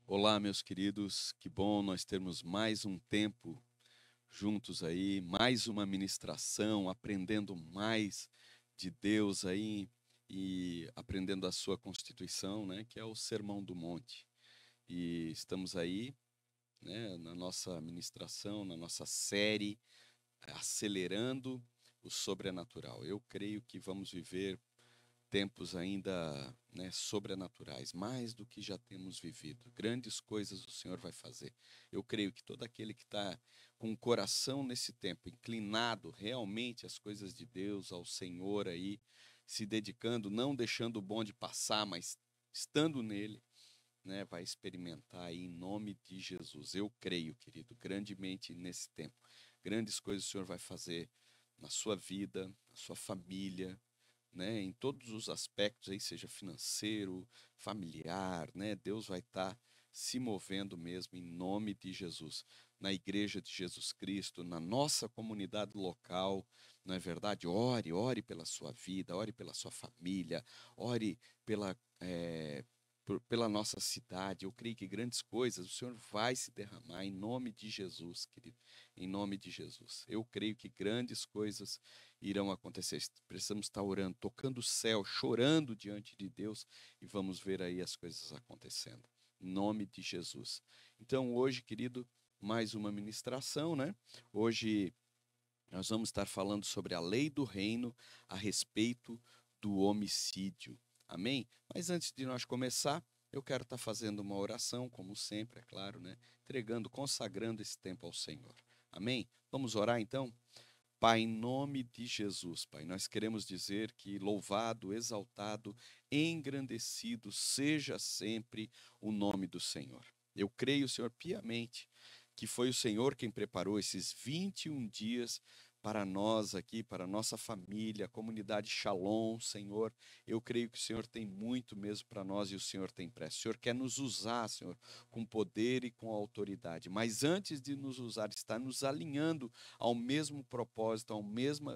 Olá, meus queridos, que bom nós termos mais um tempo juntos aí, mais uma ministração, aprendendo mais de Deus aí e aprendendo a sua constituição, né, que é o Sermão do Monte. E estamos aí, né, na nossa ministração, na nossa série, acelerando o sobrenatural. Eu creio que vamos viver tempos ainda, né, sobrenaturais, mais do que já temos vivido. Grandes coisas o Senhor vai fazer. Eu creio que todo aquele que está com o coração nesse tempo inclinado realmente às coisas de Deus, ao Senhor aí, se dedicando, não deixando o bonde passar, mas estando nele, né, vai experimentar aí em nome de Jesus. Eu creio, querido, grandemente nesse tempo. Grandes coisas o Senhor vai fazer na sua vida, na sua família, né, em todos os aspectos aí, seja financeiro, familiar, né, Deus vai estar se movendo mesmo em nome de Jesus, na igreja de Jesus Cristo, na nossa comunidade local, não é verdade? Ore pela sua vida, ore pela sua família, ore pela, pela nossa cidade. Eu creio que grandes coisas o Senhor vai se derramar em nome de Jesus, querido, em nome de Jesus. Eu creio que grandes coisas irão acontecer. Precisamos estar orando, tocando o céu, chorando diante de Deus e vamos ver aí as coisas acontecendo. Em nome de Jesus. Então, hoje, querido, mais uma ministração, né? Hoje nós vamos estar falando sobre a lei do reino a respeito do homicídio. Amém? Mas antes de nós começar, eu quero estar fazendo uma oração, como sempre, é claro, né? Entregando, consagrando esse tempo ao Senhor. Amém? Vamos orar então? Pai, em nome de Jesus, Pai, nós queremos dizer que louvado, exaltado, engrandecido seja sempre o nome do Senhor. Eu creio, Senhor, piamente que foi o Senhor quem preparou esses 21 dias para nós aqui, para a nossa família, a comunidade Shalom, Senhor. Eu creio que o Senhor tem muito mesmo para nós e o Senhor tem pressa. O Senhor quer nos usar, Senhor, com poder e com autoridade. Mas antes de nos usar, está nos alinhando ao mesmo propósito,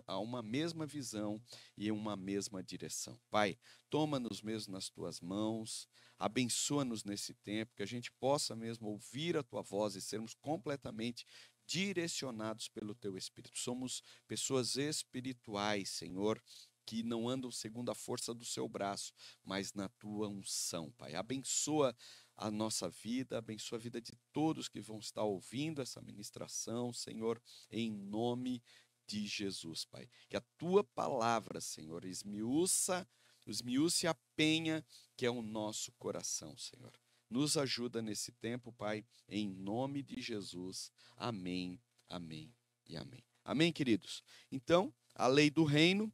a uma mesma visão e uma mesma direção. Pai, toma-nos mesmo nas tuas mãos, abençoa-nos nesse tempo, que a gente possa mesmo ouvir a tua voz e sermos completamente direcionados pelo teu Espírito. Somos pessoas espirituais, Senhor, que não andam segundo a força do seu braço, mas na tua unção, Pai. Abençoa a nossa vida, abençoa a vida de todos que vão estar ouvindo essa ministração, Senhor, em nome de Jesus, Pai. Que a tua palavra, Senhor, esmiúce a penha que é o nosso coração, Senhor. Nos ajuda nesse tempo, Pai, em nome de Jesus. Amém, amém e amém. Amém, queridos? Então, a lei do reino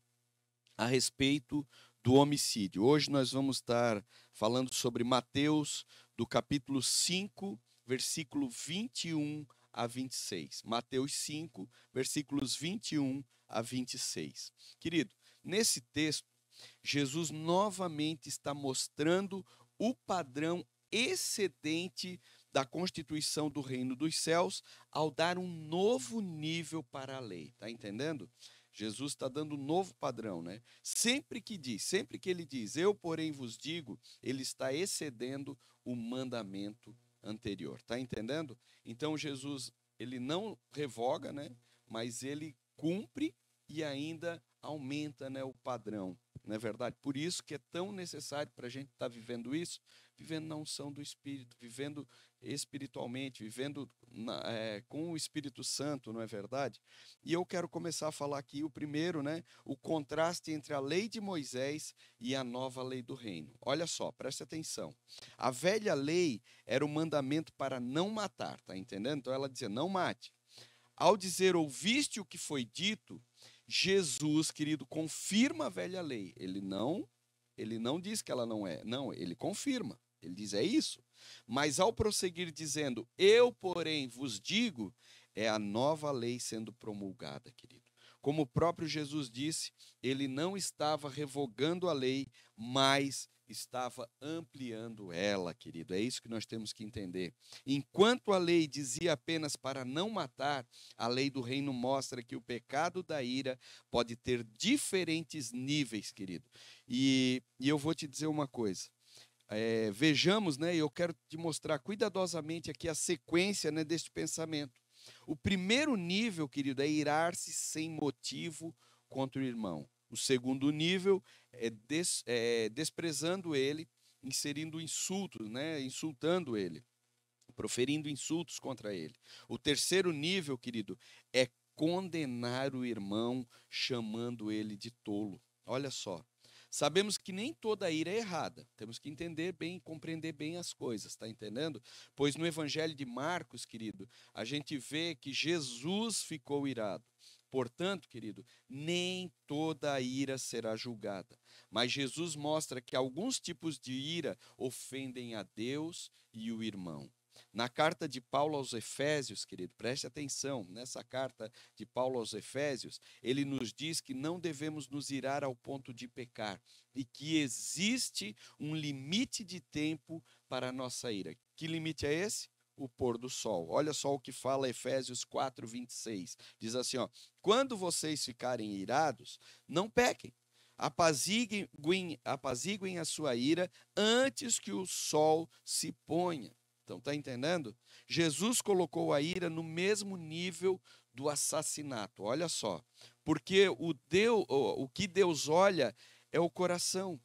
a respeito do homicídio. Hoje nós vamos estar falando sobre Mateus, do capítulo 5, versículo 21 a 26. Mateus 5, versículos 21 a 26. Querido, nesse texto, Jesus novamente está mostrando o padrão excedente da constituição do reino dos céus ao dar um novo nível para a lei. Tá entendendo? Jesus está dando um novo padrão, né? Sempre que ele diz, eu porém vos digo, ele está excedendo o mandamento anterior. Tá entendendo? Então Jesus, ele não revoga, né? Mas ele cumpre e ainda aumenta, né, o padrão. Não é verdade? Por isso que é tão necessário para a gente estar vivendo isso, vivendo na unção do Espírito, vivendo espiritualmente, vivendo com o Espírito Santo, não é verdade? E eu quero começar a falar aqui o primeiro, né? O contraste entre a lei de Moisés e a nova lei do reino. Olha só, preste atenção. A velha lei era o mandamento para não matar, tá entendendo? Então ela dizia, não mate. Ao dizer ouviste o que foi dito, Jesus, querido, confirma a velha lei. Ele não diz que ela não é. Não, ele confirma. Ele diz é isso. Mas ao prosseguir dizendo eu, porém, vos digo, é a nova lei sendo promulgada, querido. Como o próprio Jesus disse, ele não estava revogando a lei, mas estava ampliando ela, querido. É isso que nós temos que entender. Enquanto a lei dizia apenas para não matar, a lei do reino mostra que o pecado da ira pode ter diferentes níveis, querido. E eu vou te dizer uma coisa. vejamos, né, eu quero te mostrar cuidadosamente aqui a sequência, né, deste pensamento. O primeiro nível, querido, é irar-se sem motivo contra o irmão. O segundo nível é desprezando ele, inserindo insultos, né, insultando ele, proferindo insultos contra ele. O terceiro nível, querido, é condenar o irmão, chamando ele de tolo. Olha só. Sabemos que nem toda ira é errada. Temos que entender bem, compreender bem as coisas, está entendendo? Pois no Evangelho de Marcos, querido, a gente vê que Jesus ficou irado. Portanto, querido, nem toda a ira será julgada. Mas Jesus mostra que alguns tipos de ira ofendem a Deus e o irmão. Na carta de Paulo aos Efésios, querido, preste atenção, nessa carta de Paulo aos Efésios, ele nos diz que não devemos nos irar ao ponto de pecar e que existe um limite de tempo para a nossa ira. Que limite é esse? O pôr do sol. Olha só o que fala Efésios 4:26. Diz assim, ó: quando vocês ficarem irados, não pequem. Apaziguem a sua ira antes que o sol se ponha. Então, está entendendo? Jesus colocou a ira no mesmo nível do assassinato. Olha só. Porque o que Deus olha é o coração.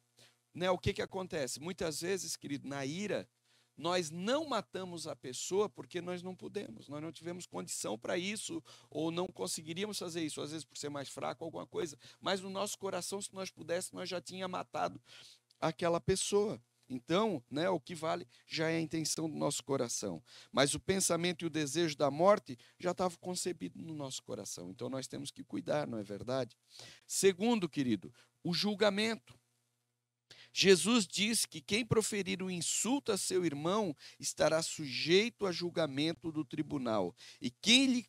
Né? O que acontece? Muitas vezes, querido, na ira, nós não matamos a pessoa porque nós não podemos, nós não tivemos condição para isso, ou não conseguiríamos fazer isso, às vezes por ser mais fraco, alguma coisa, mas no nosso coração, se nós pudéssemos, nós já tínhamos matado aquela pessoa. Então, né, o que vale já é a intenção do nosso coração. Mas o pensamento e o desejo da morte já estavam concebidos no nosso coração. Então, nós temos que cuidar, não é verdade? Segundo, querido, o julgamento. Jesus diz que quem proferir um insulto a seu irmão estará sujeito a julgamento do tribunal. E quem lhe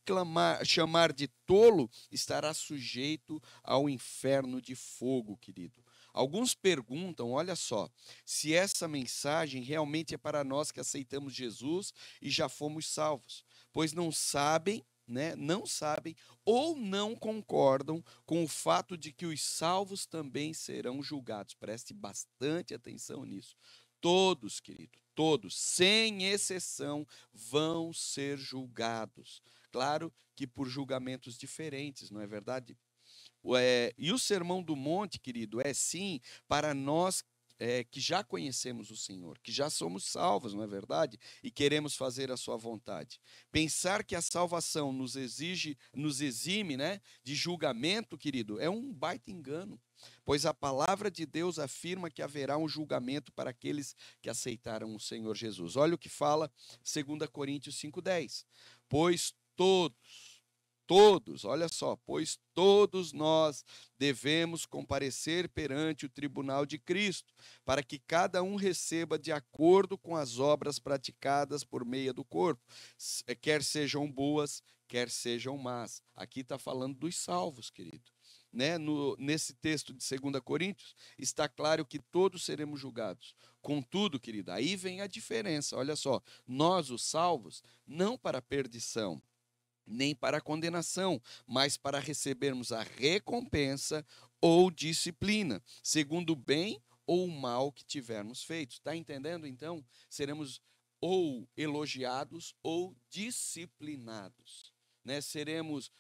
chamar de tolo estará sujeito ao inferno de fogo, querido. Alguns perguntam, olha só, se essa mensagem realmente é para nós que aceitamos Jesus e já fomos salvos, pois não sabem, né, não sabem ou não concordam com o fato de que os salvos também serão julgados. Preste bastante atenção nisso. Todos, querido, todos, sem exceção, vão ser julgados. Claro que por julgamentos diferentes, não é verdade? E o Sermão do Monte, querido, é sim para nós que já conhecemos o Senhor, que já somos salvos, não é verdade? E queremos fazer a sua vontade. Pensar que a salvação nos exime, né, de julgamento, querido, é um baita engano. Pois a palavra de Deus afirma que haverá um julgamento para aqueles que aceitaram o Senhor Jesus. Olha o que fala 2 Coríntios 5:10. Pois todos, olha só, pois todos nós devemos comparecer perante o tribunal de Cristo, para que cada um receba de acordo com as obras praticadas por meio do corpo, quer sejam boas, quer sejam más. Aqui está falando dos salvos, querido. Né? Nesse texto de 2 Coríntios, está claro que todos seremos julgados. Contudo, querido, aí vem a diferença. Olha só, nós, os salvos, não para perdição, nem para a condenação, mas para recebermos a recompensa ou disciplina, segundo o bem ou o mal que tivermos feito. Está entendendo? Então, seremos ou elogiados ou disciplinados, né? Seremos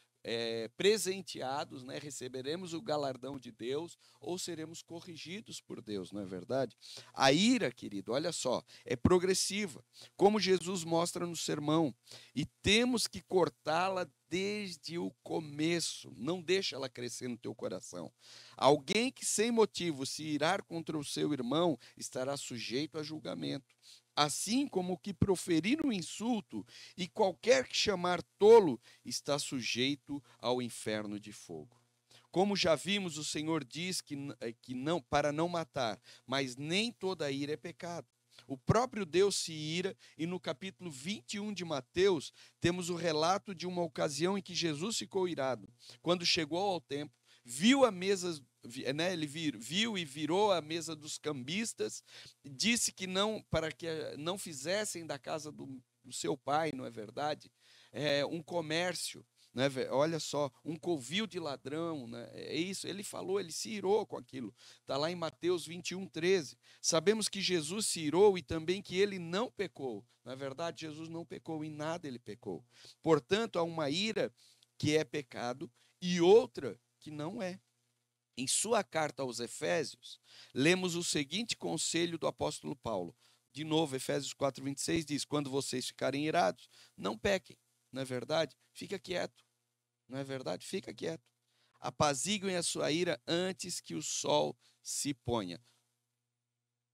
presenteados, né? Receberemos o galardão de Deus ou seremos corrigidos por Deus, não é verdade? A ira, querido, olha só, é progressiva, como Jesus mostra no sermão, e temos que cortá-la desde o começo, não deixa ela crescer no teu coração. Alguém que sem motivo se irar contra o seu irmão estará sujeito a julgamento. Assim como o que proferir um insulto e qualquer que chamar tolo está sujeito ao inferno de fogo. Como já vimos, o Senhor diz que não, para não matar, mas nem toda ira é pecado. O próprio Deus se ira, e no capítulo 21 de Mateus, temos o relato de uma ocasião em que Jesus ficou irado. Quando chegou ao templo, viu a mesa, né, ele viu e virou a mesa dos cambistas, disse que não, para que não fizessem da casa do seu pai, não é verdade? Um comércio. né? Olha só, um covil de ladrão, né? É isso, ele falou, ele se irou com aquilo. Está lá em Mateus 21:13. Sabemos que Jesus se irou e também que ele não pecou. Na verdade, Jesus não pecou, em nada ele pecou. Portanto, há uma ira que é pecado e outra que não é. Em sua carta aos Efésios, lemos o seguinte conselho do apóstolo Paulo. De novo, Efésios 4:26 diz: quando vocês ficarem irados, não pequem. Não é verdade? Fica quieto. Não é verdade? Fica quieto. Apaziguem a sua ira antes que o sol se ponha.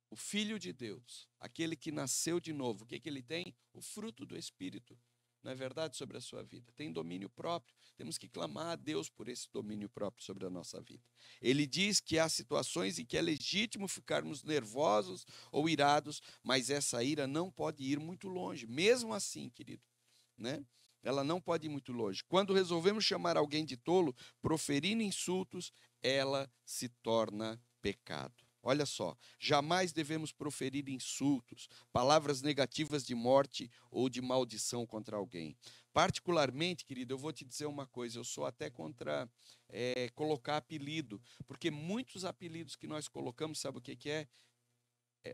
O Filho de Deus, aquele que nasceu de novo, o que ele tem? O fruto do Espírito. Não é verdade? Sobre a sua vida. Tem domínio próprio. Temos que clamar a Deus por esse domínio próprio sobre a nossa vida. Ele diz que há situações em que é legítimo ficarmos nervosos ou irados, mas essa ira não pode ir muito longe. Mesmo assim, querido, né? Ela não pode ir muito longe. Quando resolvemos chamar alguém de tolo, proferindo insultos, ela se torna pecado. Olha só, jamais devemos proferir insultos, palavras negativas de morte ou de maldição contra alguém. Particularmente, querido, eu vou te dizer uma coisa, eu sou até contra colocar apelido, porque muitos apelidos que nós colocamos, sabe o que é?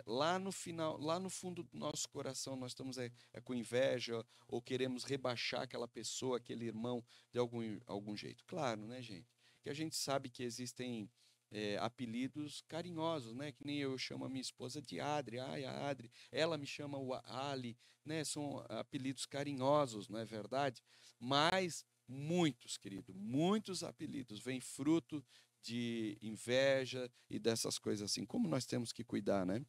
Lá no final, lá no fundo do nosso coração, nós estamos com inveja ou queremos rebaixar aquela pessoa, aquele irmão, de algum jeito. Claro, né, gente? Que a gente sabe que existem apelidos carinhosos, né? Que nem eu chamo a minha esposa de Adri, ai, a Adri. Ela me chama o Ali, né? São apelidos carinhosos, não é verdade? Mas muitos, querido, muitos apelidos vêm fruto de inveja e dessas coisas assim. Como nós temos que cuidar, né?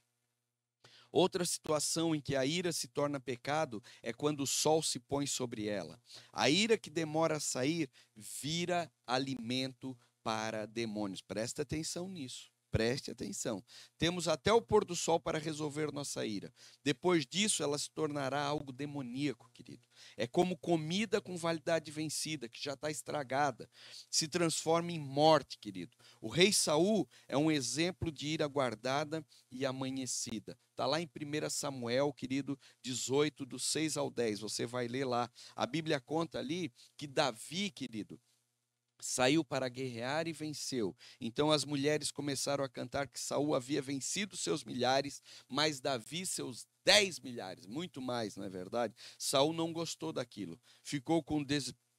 Outra situação em que a ira se torna pecado é quando o sol se põe sobre ela. A ira que demora a sair vira alimento para demônios. Presta atenção nisso. Preste atenção. Temos até o pôr do sol para resolver nossa ira. Depois disso, ela se tornará algo demoníaco, querido. É como comida com validade vencida, que já está estragada. Se transforma em morte, querido. O rei Saul é um exemplo de ira guardada e amanhecida. Está lá em 1 Samuel, querido, 18, do 6 ao 10. Você vai ler lá. A Bíblia conta ali que Davi, querido, saiu para guerrear e venceu. Então as mulheres começaram a cantar que Saul havia vencido seus milhares, mas Davi seus 10 milhares, muito mais, não é verdade? Saul não gostou daquilo. Ficou com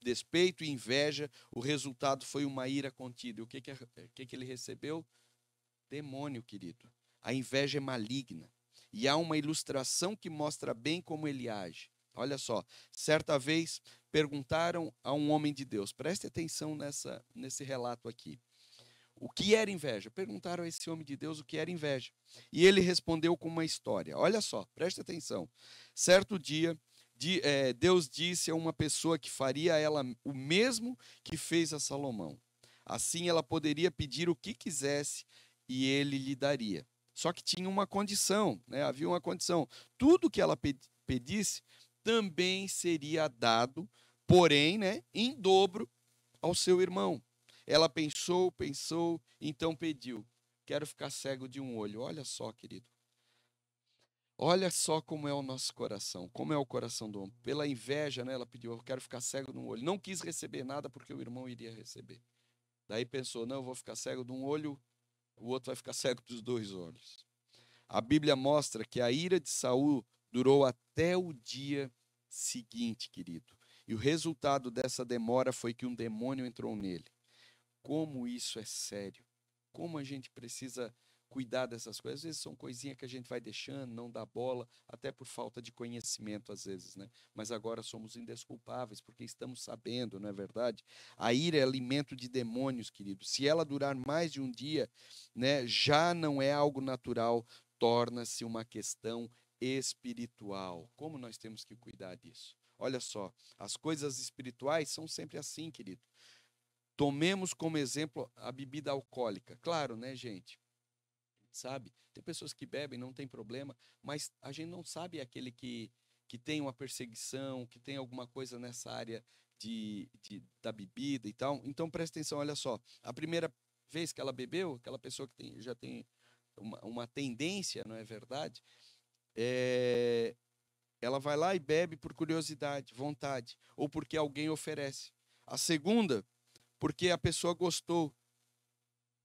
despeito e inveja. O resultado foi uma ira contida. E o que ele recebeu? Demônio, querido. A inveja é maligna. E há uma ilustração que mostra bem como ele age. Olha só, certa vez perguntaram a um homem de Deus, preste atenção nesse relato aqui. O que era inveja? Perguntaram a esse homem de Deus o que era inveja. E ele respondeu com uma história. Olha só, preste atenção. Certo dia, Deus disse a uma pessoa que faria a ela o mesmo que fez a Salomão. Assim ela poderia pedir o que quisesse e ele lhe daria. Só que tinha uma condição, né? Havia uma condição. Tudo que ela pedisse também seria dado, porém, né, em dobro ao seu irmão. Ela pensou, pensou, então pediu: quero ficar cego de um olho. Olha só, querido. Olha só como é o nosso coração, como é o coração do homem. Pela inveja, né, ela pediu: eu quero ficar cego de um olho. Não quis receber nada porque o irmão iria receber. Daí pensou: não, eu vou ficar cego de um olho, o outro vai ficar cego dos dois olhos. A Bíblia mostra que a ira de Saul durou até o dia seguinte, querido. E o resultado dessa demora foi que um demônio entrou nele. Como isso é sério. Como a gente precisa cuidar dessas coisas. Às vezes são coisinhas que a gente vai deixando, não dá bola, até por falta de conhecimento às vezes, né? Mas agora somos indesculpáveis porque estamos sabendo, não é verdade? A ira é alimento de demônios, querido. Se ela durar mais de um dia, né, já não é algo natural, torna-se uma questão espiritual. Como nós temos que cuidar disso? Olha só, as coisas espirituais são sempre assim, querido. Tomemos como exemplo a bebida alcoólica. Claro, né, gente? Sabe? Tem pessoas que bebem, não tem problema, mas a gente não sabe aquele que tem uma perseguição, que tem alguma coisa nessa área da bebida e tal. Então, presta atenção, olha só. A primeira vez que ela bebeu, aquela pessoa que já tem uma tendência, não é verdade? Ela vai lá e bebe por curiosidade, vontade, ou porque alguém oferece. A segunda, porque a pessoa gostou,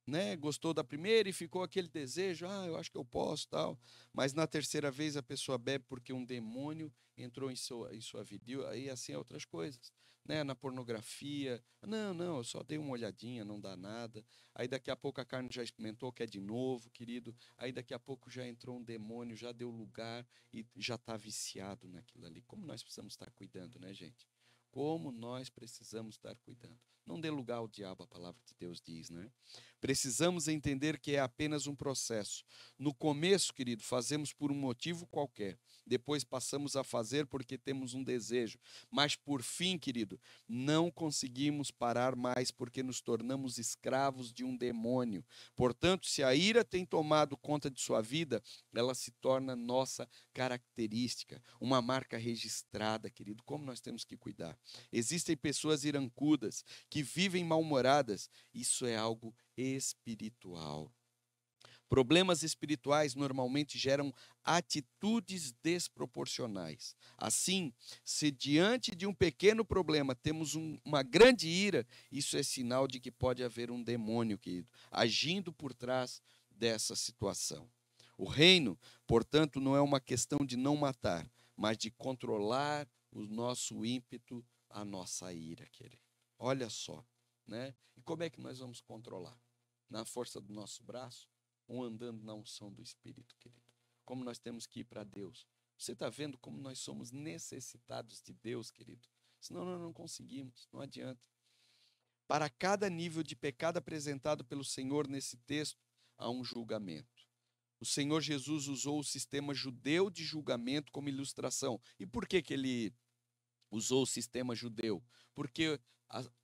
né? Gostou da primeira e ficou aquele desejo, eu acho que eu posso, tal. Mas na terceira vez a pessoa bebe porque um demônio entrou em sua vida. E aí assim outras coisas, né? Na pornografia, não, eu só dei uma olhadinha, não dá nada. Aí daqui a pouco a carne já experimentou, quer de novo, querido. Aí daqui a pouco já entrou um demônio, já deu lugar e já está viciado naquilo ali. Como nós precisamos estar cuidando, né, gente? Como nós precisamos estar cuidando. Não dê lugar ao diabo, a palavra de Deus diz, né? Precisamos entender que é apenas um processo. No começo, querido, fazemos por um motivo qualquer. Depois passamos a fazer porque temos um desejo. Mas por fim, querido, não conseguimos parar mais porque nos tornamos escravos de um demônio. Portanto, se a ira tem tomado conta de sua vida, ela se torna nossa característica, uma marca registrada, querido. Como nós temos que cuidar? Existem pessoas irancudas que vivem mal-humoradas. Isso é algo espiritual. Problemas espirituais normalmente geram atitudes desproporcionais. Assim, se diante de um pequeno problema temos uma grande ira, isso é sinal de que pode haver um demônio, querido, agindo por trás dessa situação. O reino, portanto, não é uma questão de não matar, mas de controlar o nosso ímpeto, a nossa ira, querido. Olha só, né? E como é que nós vamos controlar? Na força do nosso braço ou andando na unção do Espírito, querido? Como nós temos que ir para Deus? Você está vendo como nós somos necessitados de Deus, querido? Senão nós não conseguimos, não adianta. Para cada nível de pecado apresentado pelo Senhor nesse texto, há um julgamento. O Senhor Jesus usou o sistema judeu de julgamento como ilustração. E por que ele usou o sistema judeu? Porque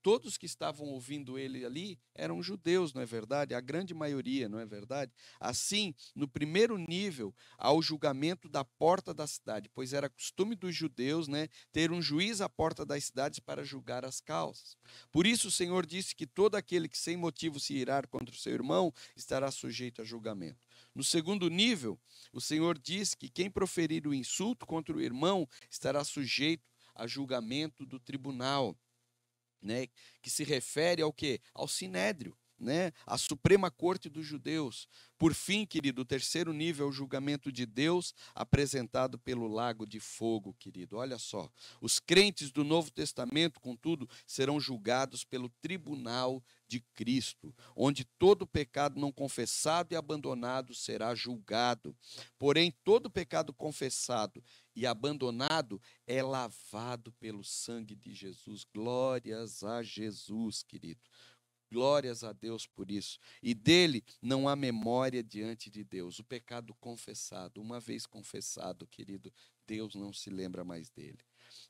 todos que estavam ouvindo ele ali eram judeus, não é verdade? A grande maioria, não é verdade? Assim, no primeiro nível, há o julgamento da porta da cidade, pois era costume dos judeus, né, ter um juiz à porta das cidades para julgar as causas. Por isso o Senhor disse que todo aquele que sem motivo se irar contra o seu irmão estará sujeito a julgamento. No segundo nível, o Senhor diz que quem proferir o insulto contra o irmão estará sujeito a julgamento do tribunal, né, que se refere ao quê? Ao Sinédrio, né, a Suprema Corte dos Judeus. Por fim, querido, o terceiro nível é o julgamento de Deus apresentado pelo lago de fogo, querido. Olha só, os crentes do Novo Testamento, contudo, serão julgados pelo tribunal de Cristo, onde todo pecado não confessado e abandonado será julgado. Porém, todo pecado confessado e abandonado é lavado pelo sangue de Jesus. Glórias a Jesus, querido. Glórias a Deus por isso. E dele não há memória diante de Deus. O pecado confessado, uma vez confessado, querido, Deus não se lembra mais dele.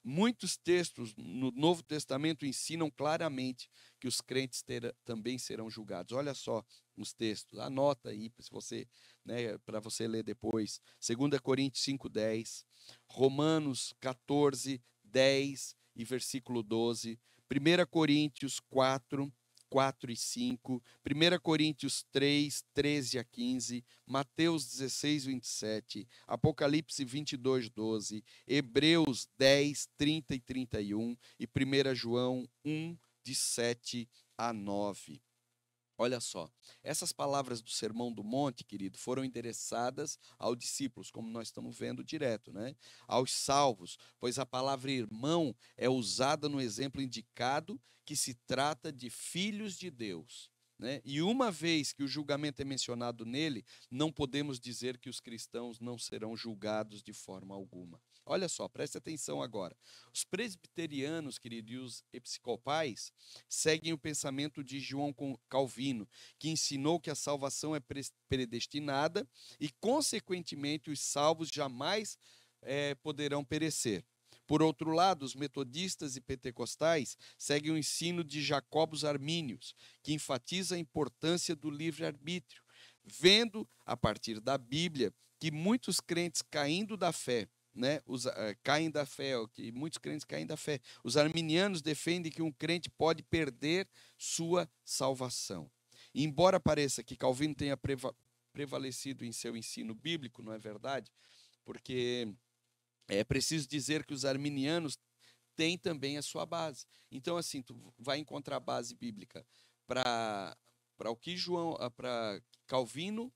Muitos textos no Novo Testamento ensinam claramente que os crentes também serão julgados. Olha só os textos, anota aí se você, né, para você ler depois. 2 Coríntios 5:10, Romanos 14:10 e versículo 12, 1 Coríntios 4 e 5, 1 Coríntios 3, 13 a 15, Mateus 16, 27, Apocalipse 22, 12, Hebreus 10, 30 e 31 e 1 João 1, de 7 a 9. Olha só, essas palavras do Sermão do Monte, querido, foram endereçadas aos discípulos, como nós estamos vendo direto, né? Aos salvos, pois a palavra irmão é usada no exemplo indicado que se trata de filhos de Deus, né? E uma vez que o julgamento é mencionado nele, não podemos dizer que os cristãos não serão julgados de forma alguma. Olha só, preste atenção agora. Os presbiterianos, querido, e os episcopais seguem o pensamento de João Calvino, que ensinou que a salvação é predestinada e, consequentemente, os salvos jamais poderão perecer. Por outro lado, os metodistas e pentecostais seguem o ensino de Jacobus Armínios, que enfatiza a importância do livre-arbítrio, vendo, a partir da Bíblia, que muitos crentes caindo da fé, né, caem da fé, que muitos crentes caem da fé. Os arminianos defendem que um crente pode perder sua salvação. E embora pareça que Calvino tenha prevalecido em seu ensino bíblico, não é verdade? Porque é preciso dizer que os arminianos tem também a sua base. Então, assim, tu vai encontrar base bíblica para o que para Calvino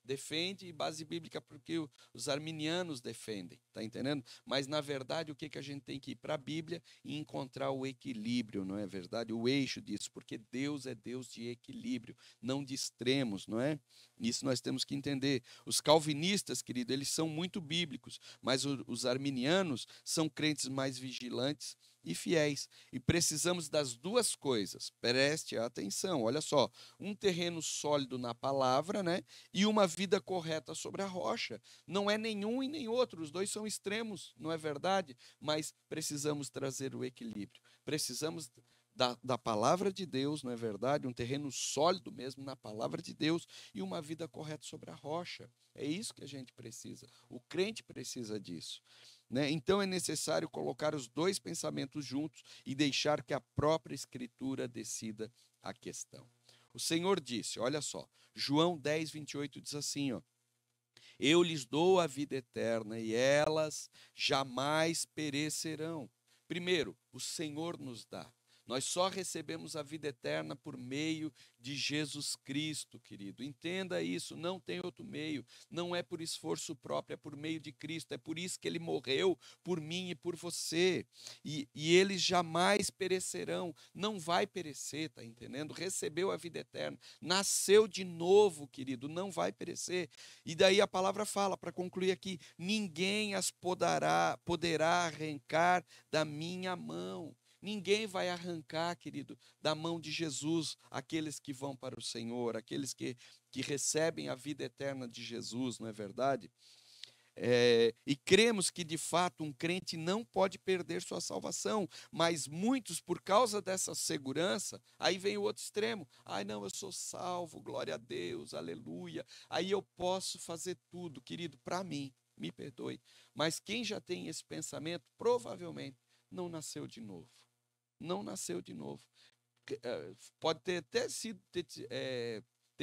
defende, e base bíblica porque os arminianos defendem, tá entendendo? Mas, na verdade, o que a gente tem que ir para a Bíblia e encontrar o equilíbrio, não é verdade? O eixo disso, porque Deus é Deus de equilíbrio, não de extremos, não é? Isso nós temos que entender. Os calvinistas, querido, eles são muito bíblicos, mas os arminianos são crentes mais vigilantes e fiéis. E precisamos das duas coisas. Preste atenção, olha só, um terreno sólido na palavra, né? E uma vida correta sobre a rocha. Não é nenhum e nem outro, os dois são extremos, não é verdade? Mas precisamos trazer o equilíbrio. Precisamos da palavra de Deus, não é verdade? Um terreno sólido mesmo na palavra de Deus e uma vida correta sobre a rocha. É isso que a gente precisa. O crente precisa disso. Né? Então é necessário colocar os dois pensamentos juntos e deixar que a própria Escritura decida a questão. O Senhor disse, olha só, João 10, 28 diz assim, ó, eu lhes dou a vida eterna e elas jamais perecerão. Primeiro, o Senhor nos dá. Nós só recebemos a vida eterna por meio de Jesus Cristo, querido. Entenda isso, não tem outro meio. Não é por esforço próprio, é por meio de Cristo. É por isso que ele morreu por mim e por você. E eles jamais perecerão. Não vai perecer, tá entendendo? Recebeu a vida eterna. Nasceu de novo, querido, não vai perecer. E daí a palavra fala, para concluir aqui, ninguém as poderá arrancar da minha mão. Ninguém vai arrancar, querido, da mão de Jesus aqueles que vão para o Senhor, aqueles que recebem a vida eterna de Jesus, não é verdade? E cremos que, de fato, um crente não pode perder sua salvação, mas muitos, por causa dessa segurança, aí vem o outro extremo. Ai, não, eu sou salvo, glória a Deus, aleluia. Aí eu posso fazer tudo, querido, para mim, me perdoe. Mas quem já tem esse pensamento, provavelmente não nasceu de novo. Não nasceu de novo. Pode ter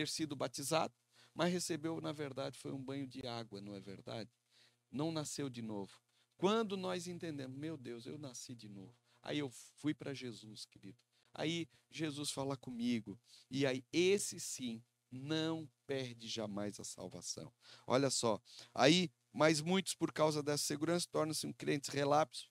sido batizado, mas recebeu, na verdade, foi um banho de água, não é verdade? Não nasceu de novo. Quando nós entendemos, meu Deus, eu nasci de novo. Aí eu fui para Jesus, querido. Aí Jesus fala comigo. E aí esse sim não perde jamais a salvação. Olha só. Aí, mas muitos, por causa dessa segurança, tornam-se crentes relapsos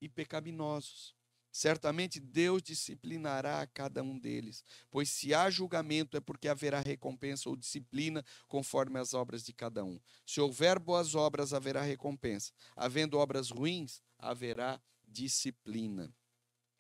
e pecaminosos. Certamente Deus disciplinará a cada um deles, pois se há julgamento é porque haverá recompensa ou disciplina conforme as obras de cada um. Se houver boas obras, haverá recompensa. Havendo obras ruins, haverá disciplina.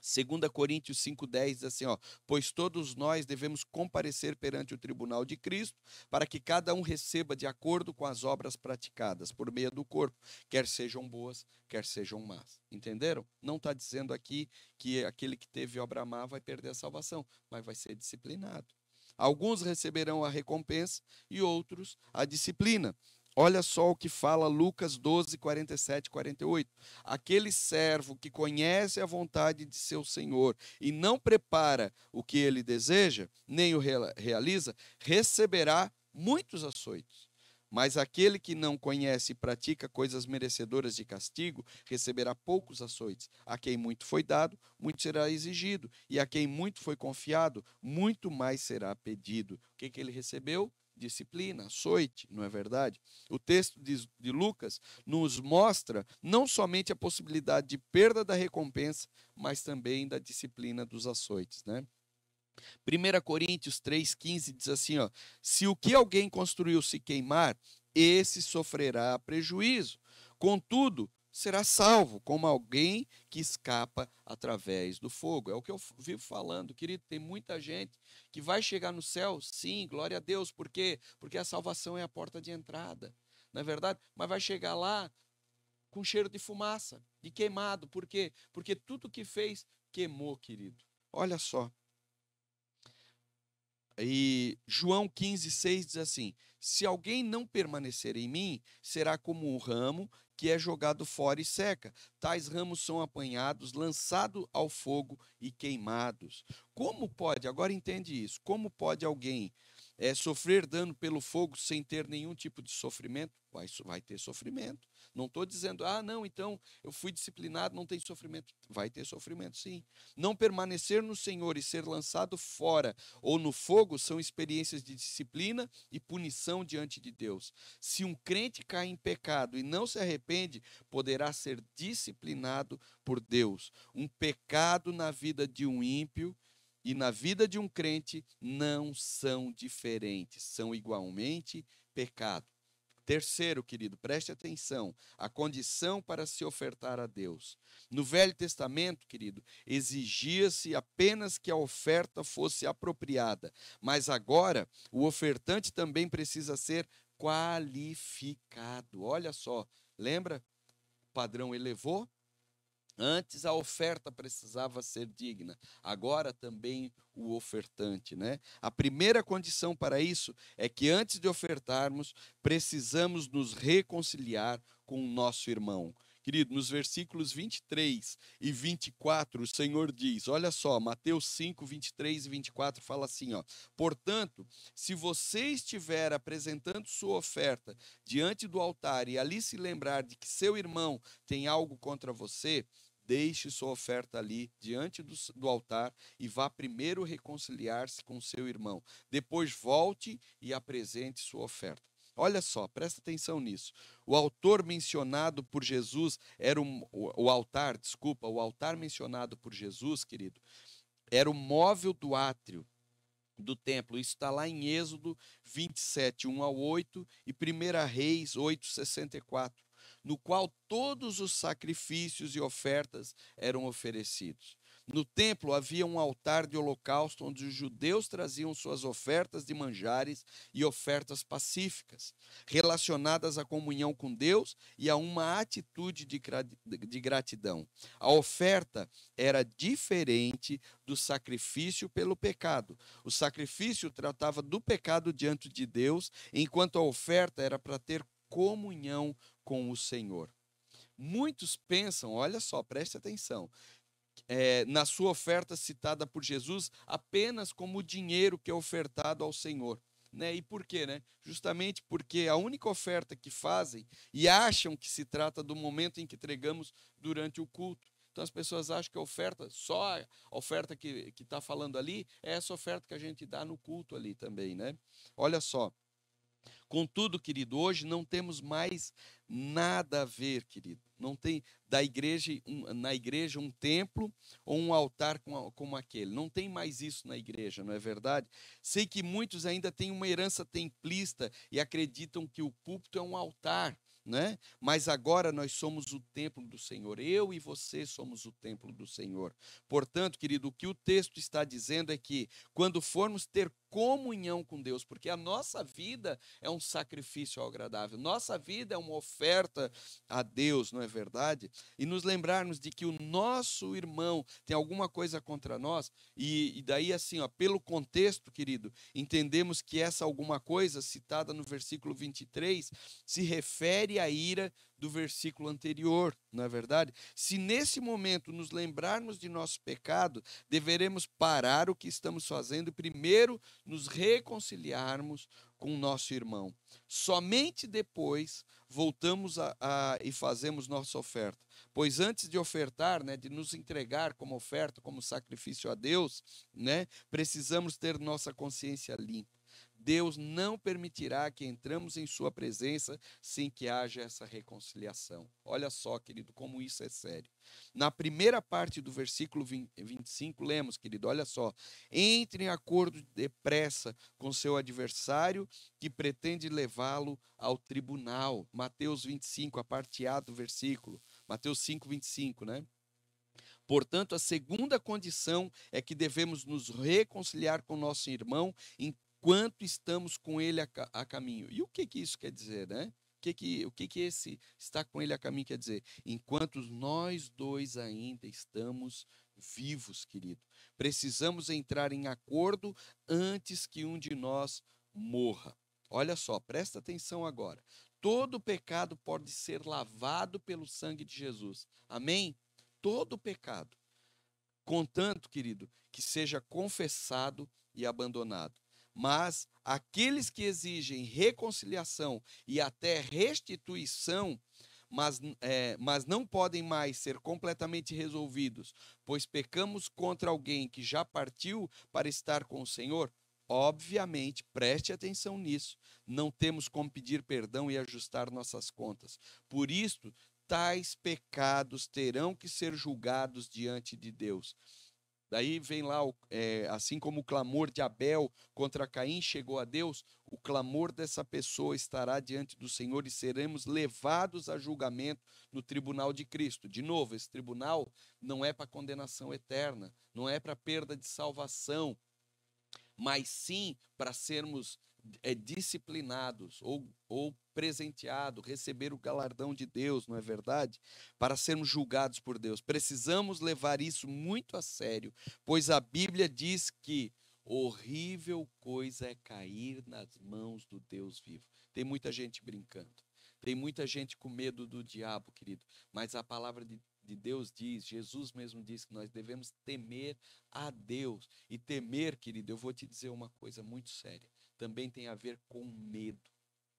2 Coríntios 5,10 diz assim, ó, pois todos nós devemos comparecer perante o tribunal de Cristo, para que cada um receba de acordo com as obras praticadas por meio do corpo, quer sejam boas, quer sejam más. Entenderam? Não está dizendo aqui que aquele que teve obra má vai perder a salvação, mas vai ser disciplinado. Alguns receberão a recompensa e outros a disciplina. Olha só o que fala Lucas 12, 47 e 48. Aquele servo que conhece a vontade de seu senhor e não prepara o que ele deseja, nem o realiza, receberá muitos açoites. Mas aquele que não conhece e pratica coisas merecedoras de castigo, receberá poucos açoites. A quem muito foi dado, muito será exigido. E a quem muito foi confiado, muito mais será pedido. O que ele recebeu? Disciplina, açoite, não é verdade? O texto de Lucas nos mostra não somente a possibilidade de perda da recompensa, mas também da disciplina dos açoites, né? 1 Coríntios 3,15 diz assim, ó, se o que alguém construiu se queimar, esse sofrerá prejuízo. Contudo, será salvo, como alguém que escapa através do fogo. É o que eu vivo falando, querido, tem muita gente que vai chegar no céu, sim, glória a Deus, por quê? Porque a salvação é a porta de entrada, não é verdade? Mas vai chegar lá com cheiro de fumaça, de queimado, por quê? Porque tudo que fez, queimou, querido. Olha só. E João 15,6 diz assim, se alguém não permanecer em mim, será como um ramo que é jogado fora e seca. Tais ramos são apanhados, lançados ao fogo e queimados. Como pode, agora entende isso, como pode alguém sofrer dano pelo fogo sem ter nenhum tipo de sofrimento? Vai ter sofrimento. Não estou dizendo, não, então eu fui disciplinado, não tem sofrimento. Vai ter sofrimento, sim. Não permanecer no Senhor e ser lançado fora ou no fogo são experiências de disciplina e punição diante de Deus. Se um crente cai em pecado e não se arrepende, poderá ser disciplinado por Deus. Um pecado na vida de um ímpio e na vida de um crente não são diferentes, são igualmente pecado. Terceiro, querido, preste atenção, a condição para se ofertar a Deus. No Velho Testamento, querido, exigia-se apenas que a oferta fosse apropriada, mas agora o ofertante também precisa ser qualificado. Olha só, lembra? O padrão elevou. Antes a oferta precisava ser digna, agora também o ofertante, né? A primeira condição para isso é que antes de ofertarmos, precisamos nos reconciliar com o nosso irmão. Querido, nos versículos 23 e 24, o Senhor diz, olha só, Mateus 5, 23 e 24 fala assim, ó: portanto, se você estiver apresentando sua oferta diante do altar e ali se lembrar de que seu irmão tem algo contra você, deixe sua oferta ali diante do altar e vá primeiro reconciliar-se com seu irmão. Depois volte e apresente sua oferta. Olha só, presta atenção nisso. O altar mencionado por Jesus era o altar mencionado por Jesus, querido, era o móvel do átrio do templo. Isso está lá em Êxodo 27, 1 ao 8 e 1 Reis 8, 64, no qual todos os sacrifícios e ofertas eram oferecidos. No templo havia um altar de holocausto onde os judeus traziam suas ofertas de manjares e ofertas pacíficas, relacionadas à comunhão com Deus e a uma atitude de gratidão. A oferta era diferente do sacrifício pelo pecado. O sacrifício tratava do pecado diante de Deus, enquanto a oferta era para ter comunhão com o Senhor. Muitos pensam, olha só, preste atenção, na sua oferta citada por Jesus apenas como o dinheiro que é ofertado ao Senhor. Né? E por quê? Né? Justamente porque a única oferta que fazem e acham que se trata do momento em que entregamos durante o culto. Então as pessoas acham que a oferta, só a oferta que está falando ali, é essa oferta que a gente dá no culto ali também. Né? Olha só. Contudo, querido, hoje não temos mais nada a ver, querido. Não tem na igreja um templo ou um altar como aquele. Não tem mais isso na igreja, não é verdade? Sei que muitos ainda têm uma herança templista e acreditam que o púlpito é um altar, né? Mas agora nós somos o templo do Senhor. Eu e você somos o templo do Senhor. Portanto, querido, o que o texto está dizendo é que quando formos ter comunhão com Deus, porque a nossa vida é um sacrifício agradável, nossa vida é uma oferta a Deus, não é verdade? E nos lembrarmos de que o nosso irmão tem alguma coisa contra nós, e daí assim, ó, pelo contexto, querido, entendemos que essa alguma coisa citada no versículo 23 se refere à ira do versículo anterior, não é verdade? Se nesse momento nos lembrarmos de nosso pecado, deveremos parar o que estamos fazendo e primeiro nos reconciliarmos com o nosso irmão. Somente depois voltamos e fazemos nossa oferta. Pois antes de ofertar, né, de nos entregar como oferta, como sacrifício a Deus, né, precisamos ter nossa consciência limpa. Deus não permitirá que entramos em sua presença sem que haja essa reconciliação. Olha só, querido, como isso é sério. Na primeira parte do versículo 25, lemos, querido, olha só: entre em acordo depressa com seu adversário que pretende levá-lo ao tribunal. Mateus 25, a parte A do versículo. Mateus 5, 25, né? Portanto, a segunda condição é que devemos nos reconciliar com nosso irmão enquanto estamos com ele a caminho. E o que isso quer dizer, né? O que esse estar com ele a caminho quer dizer? Enquanto nós dois ainda estamos vivos, querido. Precisamos entrar em acordo antes que um de nós morra. Olha só, presta atenção agora. Todo pecado pode ser lavado pelo sangue de Jesus. Amém? Todo pecado. Contanto, querido, que seja confessado e abandonado. Mas aqueles que exigem reconciliação e até restituição mas não podem mais ser completamente resolvidos, pois pecamos contra alguém que já partiu para estar com o Senhor. Obviamente, preste atenção nisso. Não temos como pedir perdão e ajustar nossas contas. Por isso, tais pecados terão que ser julgados diante de Deus. Daí vem lá, assim como o clamor de Abel contra Caim chegou a Deus, o clamor dessa pessoa estará diante do Senhor e seremos levados a julgamento no tribunal de Cristo. De novo, esse tribunal não é para condenação eterna, não é para perda de salvação, mas sim para sermos disciplinados ou presenteados, receber o galardão de Deus, não é verdade? Para sermos julgados por Deus. Precisamos levar isso muito a sério, pois a Bíblia diz que horrível coisa é cair nas mãos do Deus vivo. Tem muita gente brincando, tem muita gente com medo do diabo, querido, mas a palavra de Deus diz, Jesus mesmo diz que nós devemos temer a Deus. E temer, querido, eu vou te dizer uma coisa muito séria, também tem a ver com medo.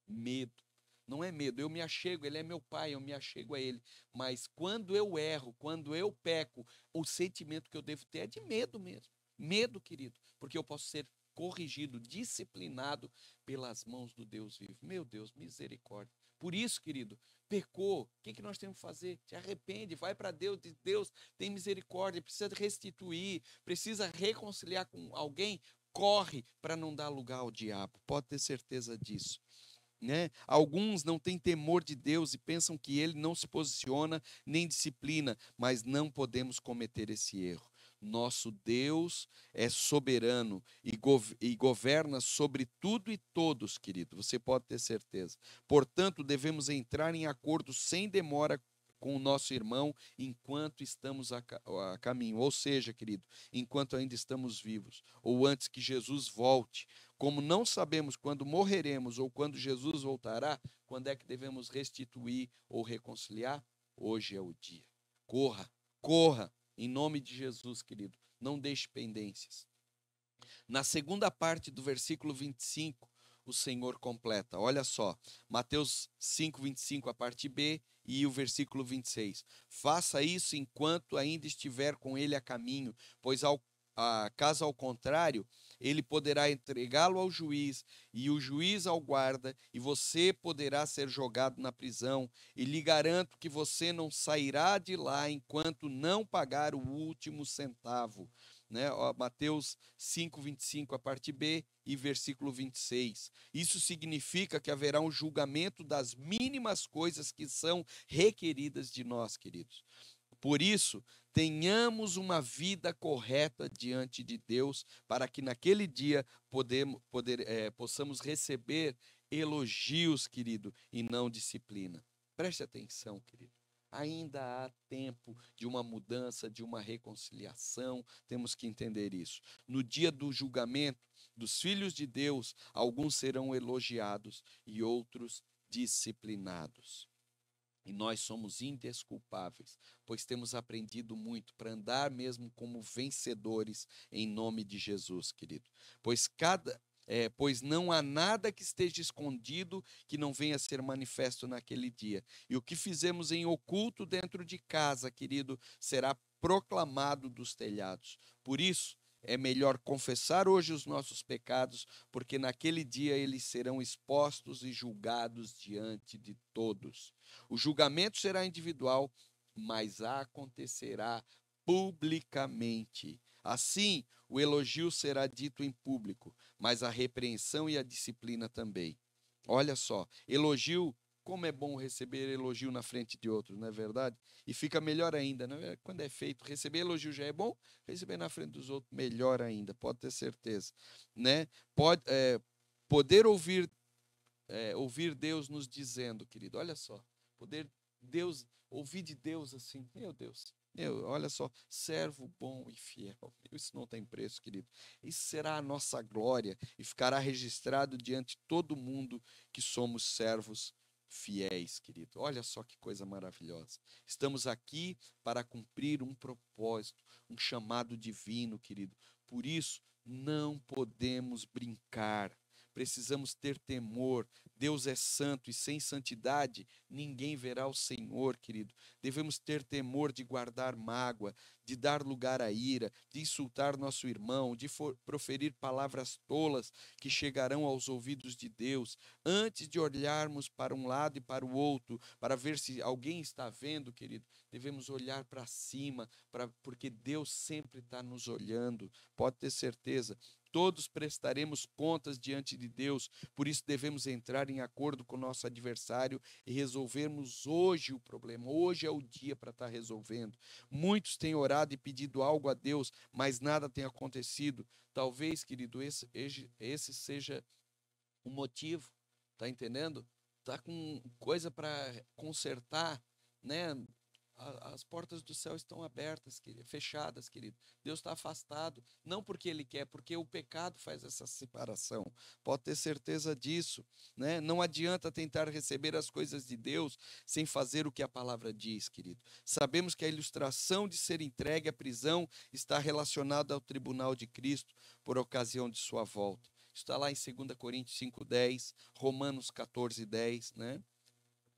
Medo. Não é medo, eu me achego, ele é meu pai, eu me achego a ele. Mas quando eu erro, quando eu peco, o sentimento que eu devo ter é de medo mesmo. Medo, querido, porque eu posso ser corrigido, disciplinado pelas mãos do Deus vivo. Meu Deus, misericórdia. Por isso, querido, pecou, o que nós temos que fazer? Te arrepende, vai para Deus, diz, Deus tem misericórdia, precisa restituir, precisa reconciliar com alguém, corre para não dar lugar ao diabo, pode ter certeza disso. Né? Alguns não têm temor de Deus e pensam que ele não se posiciona nem disciplina, mas não podemos cometer esse erro. Nosso Deus é soberano e governa sobre tudo e todos, querido, você pode ter certeza. Portanto, devemos entrar em acordo sem demora com o nosso irmão enquanto estamos a caminho, ou seja, querido, enquanto ainda estamos vivos, ou antes que Jesus volte. Como não sabemos quando morreremos ou quando Jesus voltará, quando é que devemos restituir ou reconciliar? Hoje é o dia. Corra, corra, em nome de Jesus, querido. Não deixe pendências. Na segunda parte do versículo 25, o Senhor completa. Olha só, Mateus 5, 25, a parte B, e o versículo 26. Faça isso enquanto ainda estiver com ele a caminho, pois caso ao contrário, ele poderá entregá-lo ao juiz, e o juiz ao guarda, e você poderá ser jogado na prisão, e lhe garanto que você não sairá de lá enquanto não pagar o último centavo. Né? Mateus 5, 25, a parte B, e versículo 26. Isso significa que haverá um julgamento das mínimas coisas que são requeridas de nós, queridos. Por isso, tenhamos uma vida correta diante de Deus, para que naquele dia possamos receber elogios, querido, e não disciplina. Preste atenção, querido. Ainda há tempo de uma mudança, de uma reconciliação, temos que entender isso. No dia do julgamento dos filhos de Deus, alguns serão elogiados e outros disciplinados. E nós somos indesculpáveis, pois temos aprendido muito para andar mesmo como vencedores em nome de Jesus, querido. Pois não há nada que esteja escondido que não venha a ser manifesto naquele dia. E o que fizemos em oculto dentro de casa, querido, será proclamado dos telhados. Por isso, é melhor confessar hoje os nossos pecados, porque naquele dia eles serão expostos e julgados diante de todos. O julgamento será individual, mas acontecerá publicamente. Assim, o elogio será dito em público, mas a repreensão e a disciplina também. Olha só, elogio, como é bom receber elogio na frente de outros, não é verdade? E fica melhor ainda, né? Quando é feito, receber elogio já é bom, receber na frente dos outros, melhor ainda, pode ter certeza. Né? Poder ouvir Deus nos dizendo, querido, olha só, poder ouvir de Deus assim, meu Deus, olha só, servo bom e fiel, isso não tem preço, querido. Isso será a nossa glória e ficará registrado diante de todo mundo que somos servos fiéis, querido. Olha só que coisa maravilhosa. Estamos aqui para cumprir um propósito, um chamado divino, querido. Por isso, não podemos brincar. Precisamos ter temor, Deus é santo e sem santidade ninguém verá o Senhor, querido. Devemos ter temor de guardar mágoa, de dar lugar à ira, de insultar nosso irmão, de proferir palavras tolas que chegarão aos ouvidos de Deus, antes de olharmos para um lado e para o outro, para ver se alguém está vendo, querido. Devemos olhar para cima, porque Deus sempre está nos olhando, pode ter certeza. Todos prestaremos contas diante de Deus, por isso devemos entrar em acordo com o nosso adversário e resolvermos hoje o problema. Hoje é o dia para estar resolvendo. Muitos têm orado e pedido algo a Deus, mas nada tem acontecido. Talvez, querido, esse seja o motivo, tá entendendo? Tá com coisa para consertar, né? As portas do céu estão abertas, fechadas, querido. Deus está afastado, não porque Ele quer, porque o pecado faz essa separação. Pode ter certeza disso, né? Não adianta tentar receber as coisas de Deus sem fazer o que a palavra diz, querido. Sabemos que a ilustração de ser entregue à prisão está relacionada ao tribunal de Cristo por ocasião de sua volta. Está lá em 2 Coríntios 5:10, Romanos 14:10, né?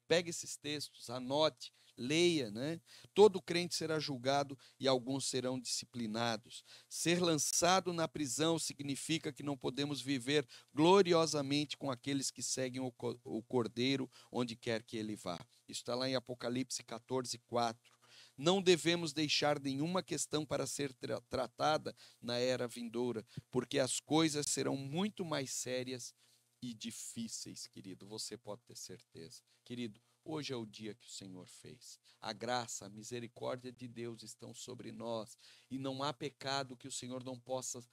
Pegue esses textos, anote, leia, né? Todo crente será julgado e alguns serão disciplinados. Ser lançado na prisão significa que não podemos viver gloriosamente com aqueles que seguem o Cordeiro onde quer que ele vá. Isso está lá em Apocalipse 14:4. Não devemos deixar nenhuma questão para ser tratada na era vindoura, porque as coisas serão muito mais sérias e difíceis, querido. Você pode ter certeza. Querido, hoje é o dia que o Senhor fez. A graça, a misericórdia de Deus estão sobre nós e não há pecado que o Senhor não possa,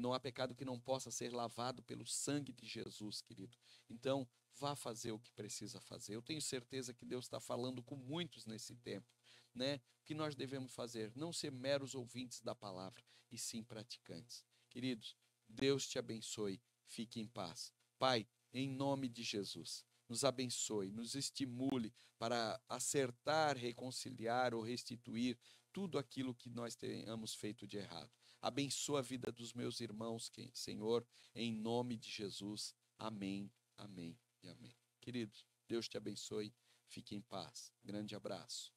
não há pecado que não possa ser lavado pelo sangue de Jesus, querido. Então, vá fazer o que precisa fazer. Eu tenho certeza que Deus está falando com muitos nesse tempo, né? O que nós devemos fazer? Não ser meros ouvintes da palavra, e sim praticantes. Queridos, Deus te abençoe. Fique em paz. Pai, em nome de Jesus, nos abençoe, nos estimule para acertar, reconciliar ou restituir tudo aquilo que nós tenhamos feito de errado. Abençoa a vida dos meus irmãos, Senhor, em nome de Jesus. Amém, amém e amém. Queridos, Deus te abençoe. Fique em paz. Grande abraço.